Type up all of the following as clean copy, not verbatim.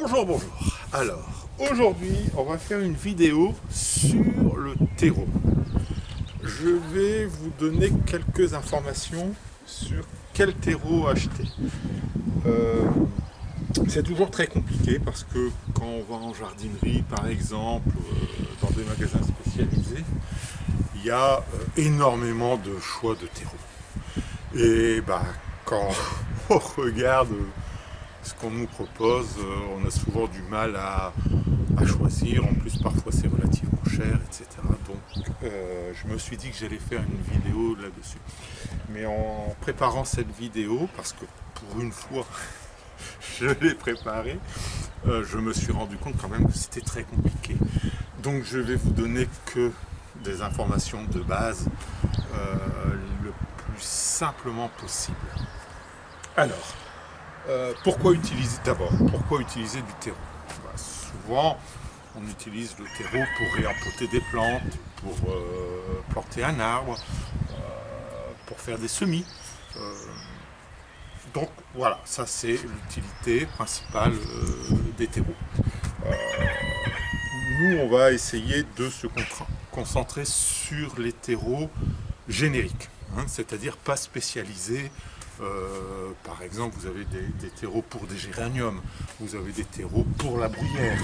Bonjour, bonjour. Alors, aujourd'hui, on va faire une vidéo sur le terreau. Je vais vous donner quelques informations sur quel terreau acheter. C'est toujours très compliqué parce que quand on va en jardinerie, par exemple, dans des magasins spécialisés, il y a énormément de choix de terreaux. Et quand on regarde ce qu'on nous propose, on a souvent du mal à choisir. En plus, parfois, c'est relativement cher, etc. Donc, je me suis dit que j'allais faire une vidéo là-dessus. Mais en préparant cette vidéo, parce que pour une fois, je l'ai préparée, je me suis rendu compte quand même que c'était très compliqué. Donc, je vais vous donner que des informations de base le plus simplement possible. Alors, pourquoi utiliser du terreau? Souvent, on utilise le terreau pour réempoter des plantes, pour planter un arbre, pour faire des semis. Donc voilà, ça c'est l'utilité principale des terreaux. Nous, on va essayer de se concentrer sur les terreaux génériques, c'est-à-dire pas spécialisés. Par exemple, vous avez des terreaux pour des géraniums, vous avez des terreaux pour la bruyère.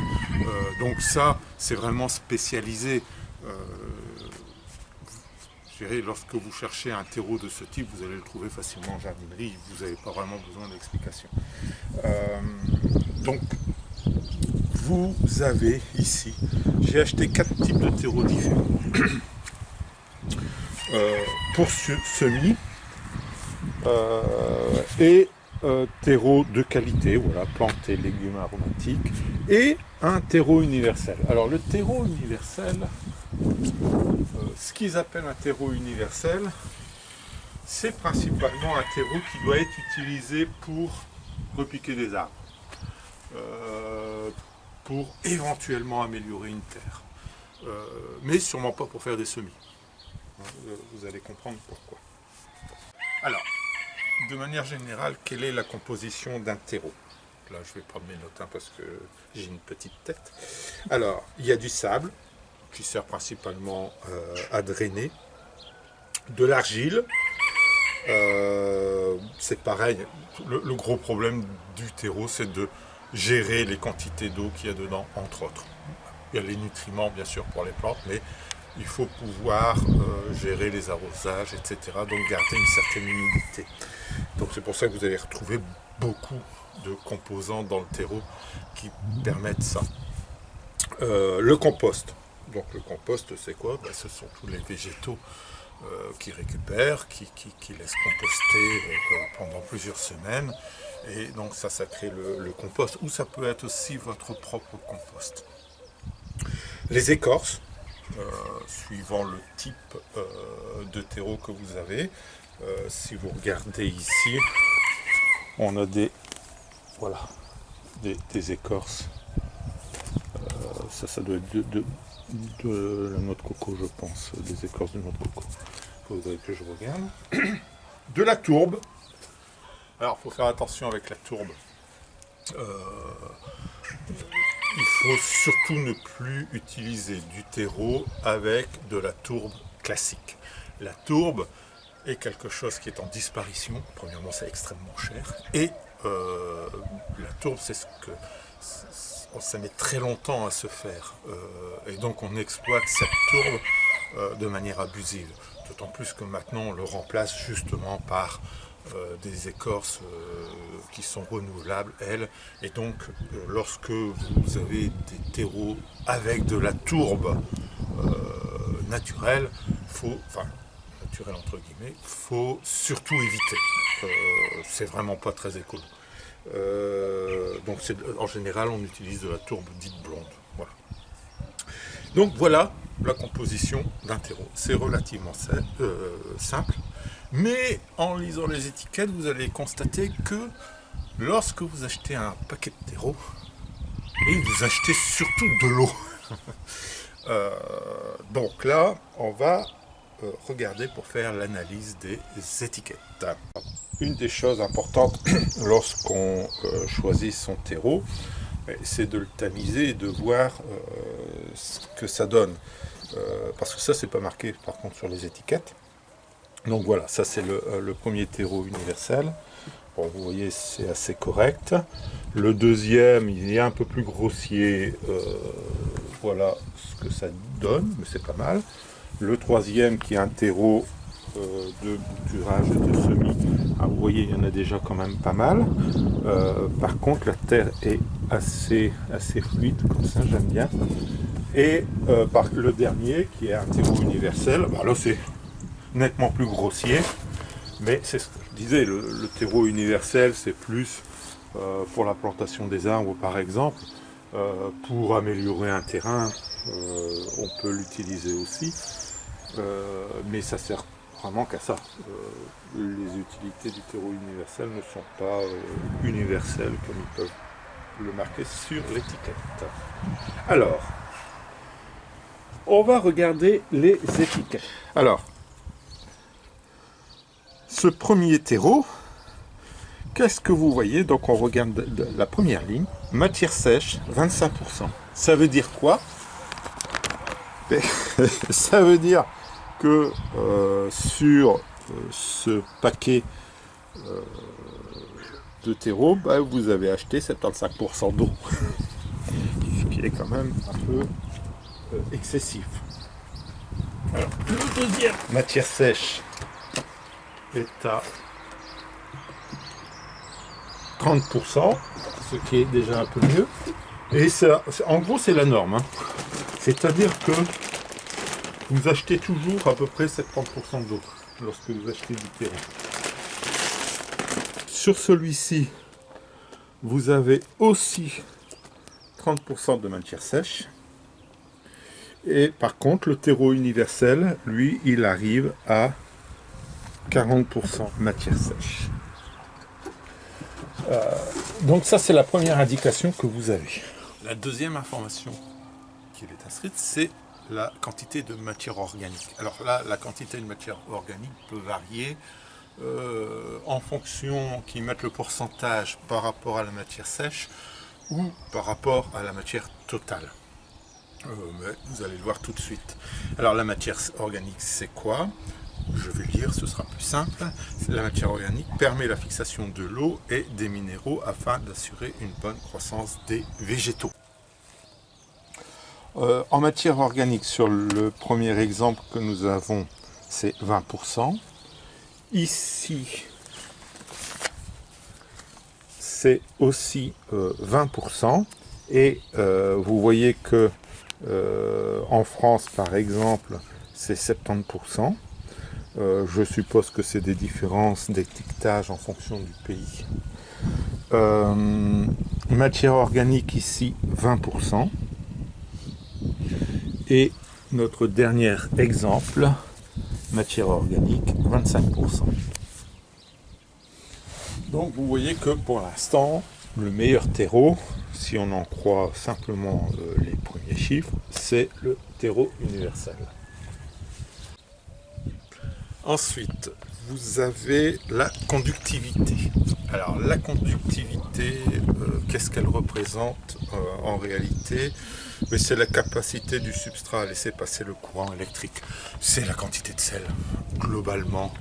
Donc ça, c'est vraiment spécialisé. Je dirais, lorsque vous cherchez un terreau de ce type, vous allez le trouver facilement en jardinerie. Vous n'avez pas vraiment besoin d'explication. Donc, vous avez ici, j'ai acheté 4 types de terreaux différents. Pour semis, et terreau de qualité, voilà, plantes et légumes aromatiques, et un terreau universel. Alors le terreau universel, ce qu'ils appellent un terreau universel, c'est principalement un terreau qui doit être utilisé pour repiquer des arbres, pour éventuellement améliorer une terre, mais sûrement pas pour faire des semis. Vous allez comprendre pourquoi. Alors, de manière générale, quelle est la composition d'un terreau? Là, je vais prendre mes notes parce que j'ai une petite tête. Alors, il y a du sable, qui sert principalement à drainer, de l'argile. C'est pareil, le gros problème du terreau, c'est de gérer les quantités d'eau qu'il y a dedans, entre autres. Il y a les nutriments, bien sûr, pour les plantes, mais il faut pouvoir gérer les arrosages, etc. Donc garder une certaine humidité. Donc c'est pour ça que vous allez retrouver beaucoup de composants dans le terreau qui permettent ça. Le compost. Donc le compost, c'est quoi? Ce sont tous les végétaux qui récupèrent, qui laissent composter pendant plusieurs semaines. Et donc ça crée le compost. Ou ça peut être aussi votre propre compost. Les écorces. Suivant le type de terreau que vous avez. Si vous regardez ici, on a des écorces. Ça doit être de la noix de coco, je pense, des écorces de noix de coco. Il faudrait que je regarde. De la tourbe. Alors, il faut faire attention avec la tourbe. Il faut surtout ne plus utiliser du terreau avec de la tourbe classique. La tourbe est quelque chose qui est en disparition. Premièrement, c'est extrêmement cher. Et la tourbe, ça met très longtemps à se faire. Et donc, on exploite cette tourbe de manière abusive. D'autant plus que maintenant, on le remplace justement par des écorces qui sont renouvelables, elles. Et donc, lorsque vous avez des terreaux avec de la tourbe naturelle, naturelle entre guillemets, faut surtout éviter. C'est vraiment pas très écolo. Donc, en général, on utilise de la tourbe dite blonde. Voilà. Donc, voilà la composition d'un terreau. C'est relativement simple. Mais en lisant les étiquettes, vous allez constater que lorsque vous achetez un paquet de terreau, et vous achetez surtout de l'eau. Donc là, on va regarder pour faire l'analyse des étiquettes. Une des choses importantes lorsqu'on choisit son terreau, c'est de le tamiser et de voir ce que ça donne. Parce que ça, c'est pas marqué par contre sur les étiquettes. Donc voilà, ça c'est le premier terreau universel. Bon, vous voyez, c'est assez correct. Le deuxième, il est un peu plus grossier. Voilà ce que ça donne, mais c'est pas mal. Le troisième, qui est un terreau de bouturage et de semis, vous voyez, il y en a déjà quand même pas mal. Par contre, la terre est assez fluide, comme ça, j'aime bien. Et le dernier, qui est un terreau universel, là c'est nettement plus grossier, mais c'est ce que je disais, le terreau universel, c'est plus pour la plantation des arbres, par exemple. Pour améliorer un terrain, on peut l'utiliser aussi, mais ça sert vraiment qu'à ça. Les utilités du terreau universel ne sont pas universelles comme ils peuvent le marquer sur l'étiquette. Alors, on va regarder les étiquettes. Alors, ce premier terreau, qu'est-ce que vous voyez? Donc on regarde la première ligne, matière sèche, 25%. Ça veut dire quoi? Ça veut dire que sur ce paquet de terreau, vous avez acheté 75% d'eau. Ce qui est quand même un peu excessif. Alors, le deuxième, matière sèche, est à 30%, ce qui est déjà un peu mieux. Et ça, en gros, c'est la norme. Hein. C'est-à-dire que vous achetez toujours à peu près 70% d'eau lorsque vous achetez du terreau. Sur celui-ci, vous avez aussi 30% de matière sèche. Et par contre, le terreau universel, lui, il arrive à 40% matière sèche. Donc ça, c'est la première indication que vous avez. La deuxième information qui est inscrite, c'est la quantité de matière organique. Alors là, la quantité de matière organique peut varier en fonction qu'ils mettent le pourcentage par rapport à la matière sèche ou par rapport à la matière totale. Mais vous allez le voir tout de suite. Alors la matière organique, c'est quoi? Je vais lire, ce sera plus simple. La matière organique permet la fixation de l'eau et des minéraux afin d'assurer une bonne croissance des végétaux. En matière organique, sur le premier exemple que nous avons, c'est 20%. Ici, c'est aussi 20%. Et vous voyez que en France, par exemple, c'est 70%. Je suppose que c'est des différences d'étiquetage en fonction du pays. Matière organique ici, 20%. Et notre dernier exemple, matière organique, 25%. Donc vous voyez que pour l'instant, le meilleur terreau, si on en croit simplement les premiers chiffres, c'est le terreau universel. Ensuite, vous avez la conductivité. Alors la conductivité, qu'est-ce qu'elle représente en réalité? Mais c'est la capacité du substrat à laisser passer le courant électrique. C'est la quantité de sel, globalement,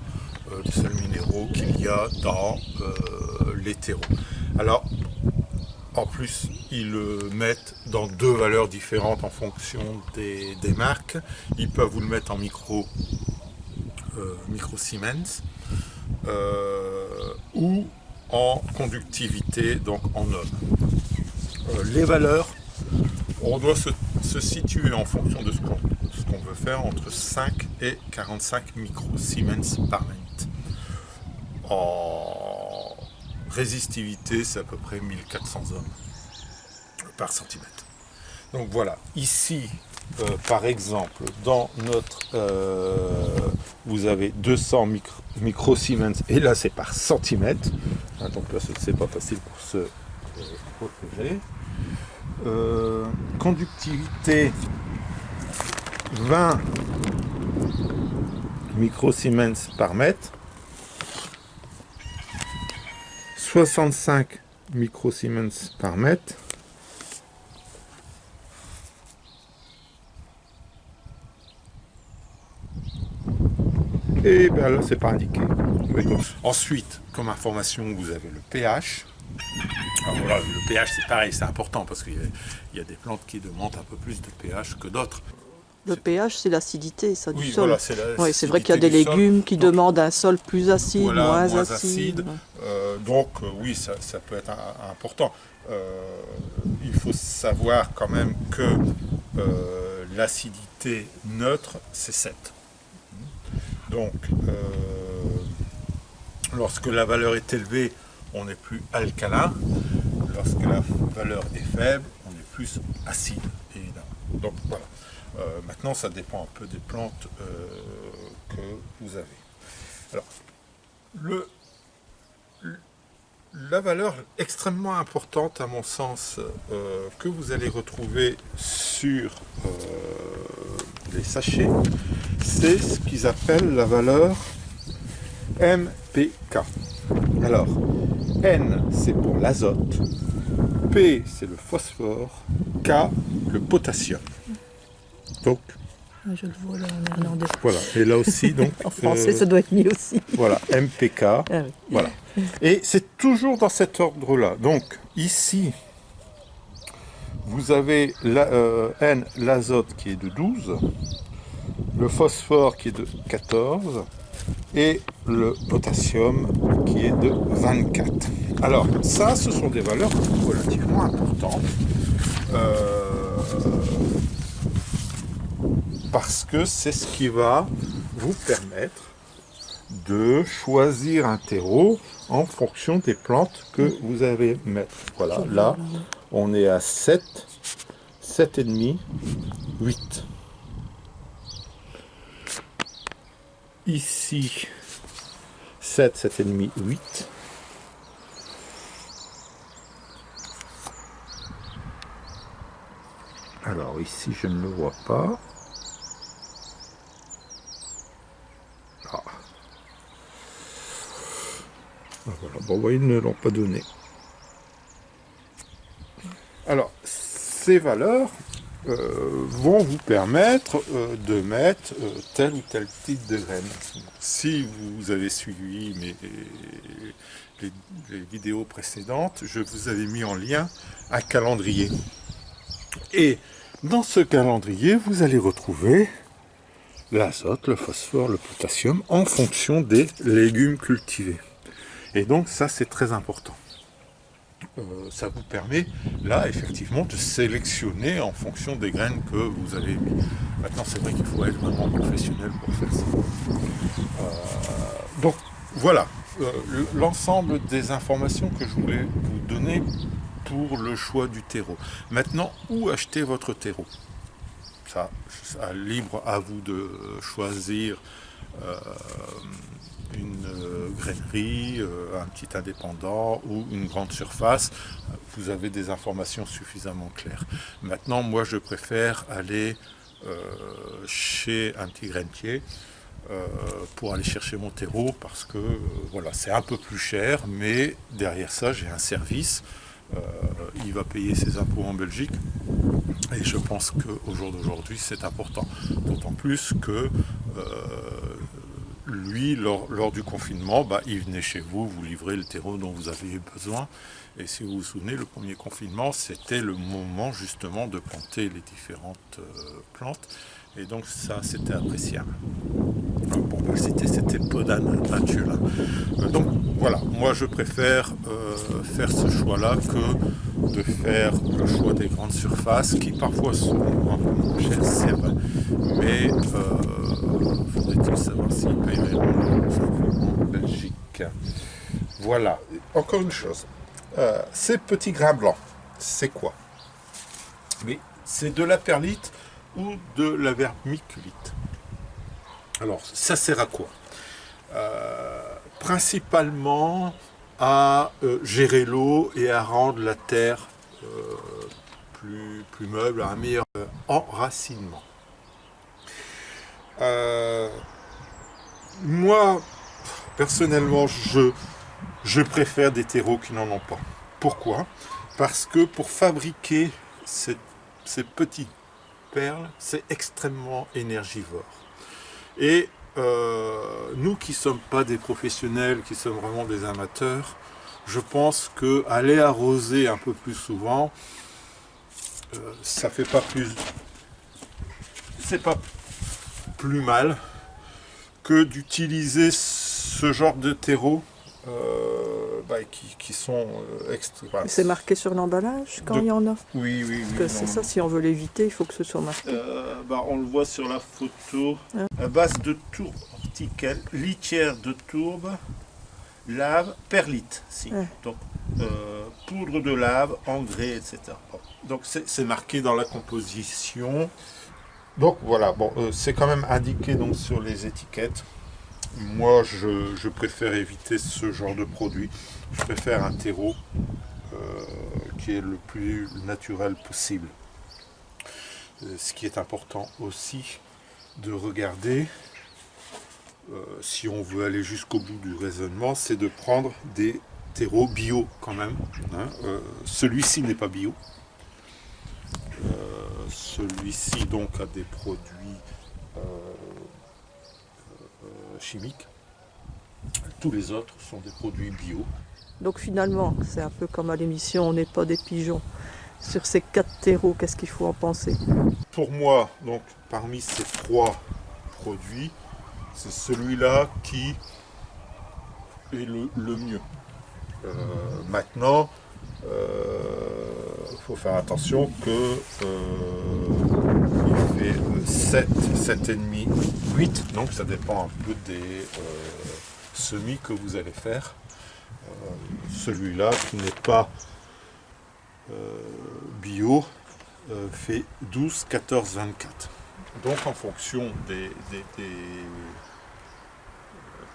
de sels minéraux qu'il y a dans les terreaux. Alors, en plus, ils le mettent dans deux valeurs différentes en fonction des marques. Ils peuvent vous le mettre en micro Siemens ou en conductivité, donc en ohm. Les valeurs, on doit se situer en fonction de ce qu'on veut faire entre 5 et 45 micro-Siemens par minute. En résistivité, c'est à peu près 1400 ohms par centimètre. Donc voilà, ici, par exemple, dans notre... vous avez 200 micro-Siemens, et là c'est par centimètre. Donc là, c'est pas facile pour se protéger. Conductivité 20 micro-Siemens par mètre, 65 micro-Siemens par mètre, Et bien là, c'est pas indiqué. Oui. Ensuite, comme information, vous avez le pH. Alors voilà, le pH, c'est pareil, c'est important parce qu'il y a des plantes qui demandent un peu plus de pH que d'autres. Le pH, c'est l'acidité, ça, du Oui, sol. voilà, c'est Ouais, c'est vrai qu'il y a des légumes qui demandent un sol plus acide, voilà, moins acide. Donc, oui, ça peut être important. Il faut savoir quand même que l'acidité neutre, c'est 7. Donc, lorsque la valeur est élevée, on est plus alcalin. Lorsque la valeur est faible, on est plus acide, évidemment. Donc, voilà. Maintenant, ça dépend un peu des plantes que vous avez. Alors, la valeur extrêmement importante, à mon sens, que vous allez retrouver sur les sachets, c'est ce qu'ils appellent la valeur MPK. Alors, N, c'est pour l'azote, P, c'est le phosphore, K, le potassium. Donc, je le vois là en néerlandais. voilà, et là aussi, donc... En français, ça doit être mis aussi. Voilà, MPK, Ah oui. voilà. Et c'est toujours dans cet ordre-là. Donc, ici, vous avez N, l'azote qui est de 12, le phosphore qui est de 14, et le potassium qui est de 24. Alors, ça, ce sont des valeurs relativement importantes. Parce que c'est ce qui va vous permettre de choisir un terreau en fonction des plantes que vous allez mettre. Voilà, là, on est à 7, 7,5, 8. Ici, 7, 7,5, 8. Alors ici, je ne le vois pas. Ah. Voilà. Bon, ils ne l'ont pas donné. Alors, ces valeurs vont vous permettre de mettre tel ou tel type de graines. Si vous avez suivi les vidéos précédentes, je vous avais mis en lien un calendrier. Et dans ce calendrier, vous allez retrouver l'azote, le phosphore, le potassium en fonction des légumes cultivés. Et donc ça, c'est très important. Ça vous permet là effectivement de sélectionner en fonction des graines que vous avez mis. Maintenant, c'est vrai qu'il faut être vraiment professionnel pour faire ça. Donc voilà l'ensemble des informations que je voulais vous donner pour le choix du terreau. Maintenant, où acheter votre terreau? Ça, libre à vous de choisir une grainerie, un petit indépendant ou une grande surface. Vous avez des informations suffisamment claires. Maintenant, moi, je préfère aller chez un petit grainier pour aller chercher mon terreau parce que voilà, c'est un peu plus cher, mais derrière ça, j'ai un service. Il va payer ses impôts en Belgique. Et je pense qu'au jour d'aujourd'hui, c'est important. D'autant plus que lui, lors du confinement, il venait chez vous, vous livrez le terreau dont vous avez besoin. Et si vous vous souvenez, le premier confinement, c'était le moment justement de planter les différentes plantes. Et donc ça, c'était appréciable. Bon, c'était Podan Natura. Donc voilà, moi je préfère faire ce choix-là que de faire le choix des grandes surfaces qui parfois sont un peu moins chères, c'est vrai. Mais faudrait-il savoir s'ils payeraient en Belgique. Voilà, encore une chose. Ces petits grains blancs, c'est quoi? Mais c'est de la perlite ou de la vermiculite. Alors, ça sert à quoi? Principalement à gérer l'eau et à rendre la terre plus meuble, à un meilleur enracinement. Moi, personnellement, je préfère des terreaux qui n'en ont pas. Pourquoi? Parce que pour fabriquer ces petites perles, c'est extrêmement énergivore. Et nous qui ne sommes pas des professionnels, qui sommes vraiment des amateurs, je pense que aller arroser un peu plus souvent, ça fait pas plus, c'est pas plus mal que d'utiliser ce genre de terreau qui sont extra. C'est marqué sur l'emballage quand il y en a. Oui, oui, Parce que c'est ça, si on veut l'éviter, il faut que ce soit marqué. On le voit sur la photo. Ah. Base de tourbe horticelle, litière de tourbe, lave, perlite. Si. Ouais. Donc, poudre de lave, engrais, etc. Bon. Donc c'est marqué dans la composition. Donc voilà, c'est quand même indiqué donc, sur les étiquettes. Moi, je préfère éviter ce genre de produit. Je préfère un terreau qui est le plus naturel possible. Ce qui est important aussi de regarder, si on veut aller jusqu'au bout du raisonnement, c'est de prendre des terreaux bio quand même. Celui-ci n'est pas bio. Celui-ci donc a des produits chimiques. Tous les autres sont des produits bio. Donc finalement, c'est un peu comme à l'émission, on n'est pas des pigeons. Sur ces 4 terreaux, qu'est-ce qu'il faut en penser? Pour moi, donc, parmi ces 3 produits, c'est celui-là qui est le mieux. Maintenant, il faut faire attention que il fait 7,5, 8, donc ça dépend un peu des semis que vous allez faire. Celui-là qui n'est pas bio fait 12, 14, 24. Donc en fonction des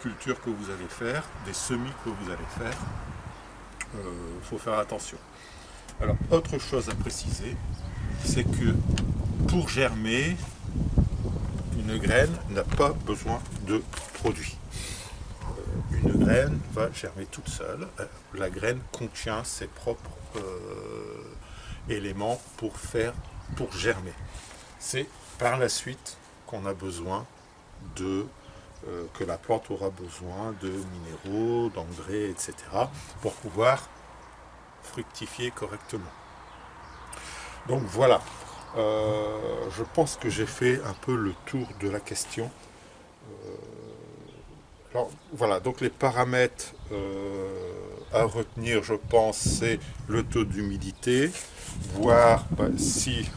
cultures que vous allez faire, des semis que vous allez faire, il faut faire attention. Alors, autre chose à préciser, c'est que pour germer, une graine n'a pas besoin de produit. Une graine va germer toute seule. La graine contient ses propres éléments pour germer. C'est par la suite qu'on a besoin que la plante aura besoin de minéraux, d'engrais, etc. pour pouvoir fructifier correctement. Donc voilà, je pense que j'ai fait un peu le tour de la question. Alors voilà, donc les paramètres à retenir, je pense, c'est le taux d'humidité, voir si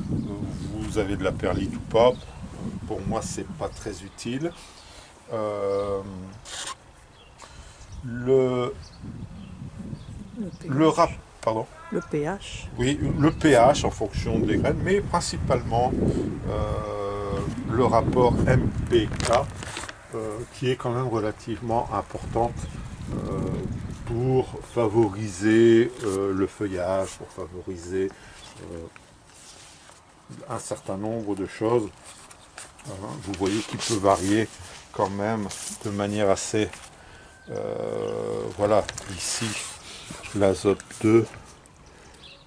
vous avez de la perlite ou pas. Pour moi, c'est pas très utile. Le pH. Oui, le pH en fonction des graines, mais principalement le rapport MPK qui est quand même relativement importante pour favoriser le feuillage, pour favoriser un certain nombre de choses. Vous voyez qu'il peut varier quand même de manière assez... voilà, ici, l'azote 2,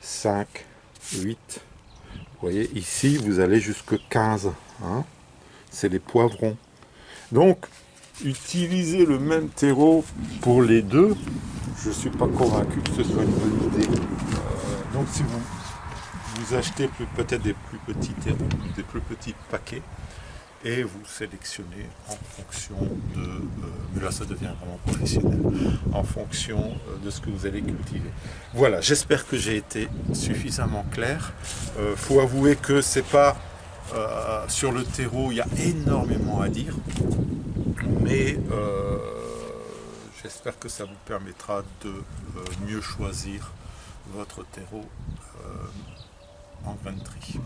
5, 8. Vous voyez, ici, vous allez jusque 15. C'est les poivrons. Donc, utiliser le même terreau pour les deux, je ne suis pas convaincu que ce soit une bonne idée. Donc, si vous achetez peut-être des plus petits terreaux, des plus petits paquets, et vous sélectionnez en fonction de, mais là ça devient vraiment professionnel, en fonction de ce que vous allez cultiver. Voilà, j'espère que j'ai été suffisamment clair. Faut avouer que c'est pas sur le terreau, il y a énormément à dire, mais j'espère que ça vous permettra de mieux choisir votre terreau en grain de tri.